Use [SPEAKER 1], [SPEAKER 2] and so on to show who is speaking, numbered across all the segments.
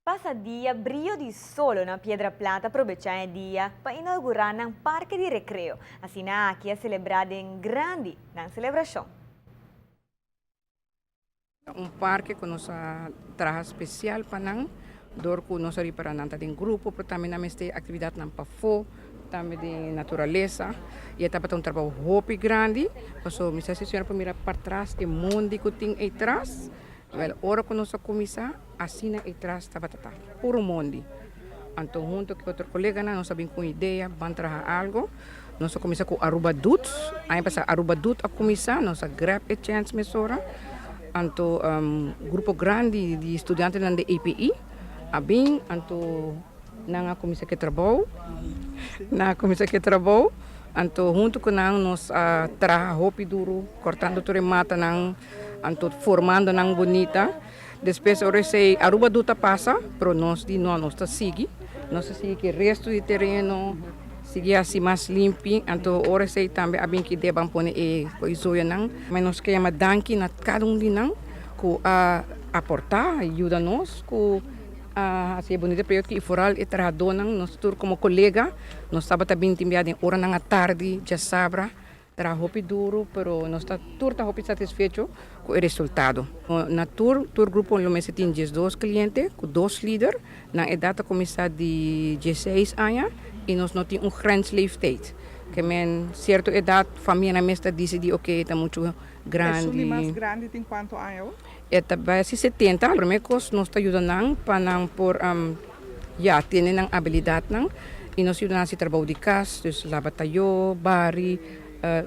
[SPEAKER 1] Passa dia brilho de solo na Piedra Plata aproveitar dia para inaugurar um parque de recreio. Assim, aqui é celebrado em grande na celebração.
[SPEAKER 2] Parque com nossa traje especial para nós, dor com nossa para nanta de grupo, pero também nós tem atividade na pafo, também de natureza, e está para trabalho hopi grande, passou minha senhora para mirar para trás, e mundo que tem aí atrás, ora com nossa comissão, assim aí atrás estava puro mundo. Então, junto com outro colega, nós sabemos com ideia, vamos trabalhar algo. Nós começamos com Aruba Dut, aí passa Aruba Dut a comissão, nós grab a chance mesora. Então, grupo grande de estudantes da EPI, abim, então, na comissão que trabalho, então, junto com nós trabalhamos hopi duro, cortando toda mata, então, formando nang bonita. Depois, ora sei Aruba Duta passa, pero nós de nós sigue que o resto do terreno sigue assim mais limpo. Então, ora sei também abim que devem pôr coisa nang, mas nós queremos danke na cada de nang que aportar, ajuda nós com assim é bonito para que foral e trabalhador nós tur como colega, nós estava também timbiado em hora na tarde, já sabra. Trabalho hopi duro, pero nós está hopi satisfeito com o resultado. Na tour grupo nós temos 12 clientes, com 2 líderes, na idade começar de 16 anos, e nós não temos grensleeftijd. Que men certa idade, família na mesta decide, ok, está muito grande.
[SPEAKER 3] É mais grande tem quanto anos?
[SPEAKER 2] Vai ser 70, primeiro nós está ajudando para por já ter habilidade, e nós ajudamos a trabalhar de casa, dus lavar bari.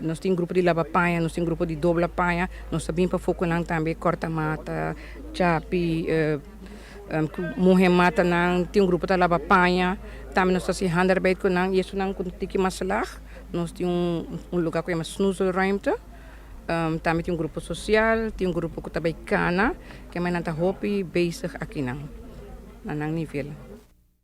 [SPEAKER 2] Nós temos grupo de lava panha, nós temos grupo de dobla panha, nós sabemos para foco também corta mata, chapi, morrer mata tem grupo de lava panha, também nós fazemos handarbeid com e isso não com tiki masalah, nós temos lugar que é mais snoezelruimte, também tem grupo social, tem grupo que também cana, que é mais nanta hopi bezig aqui na nível.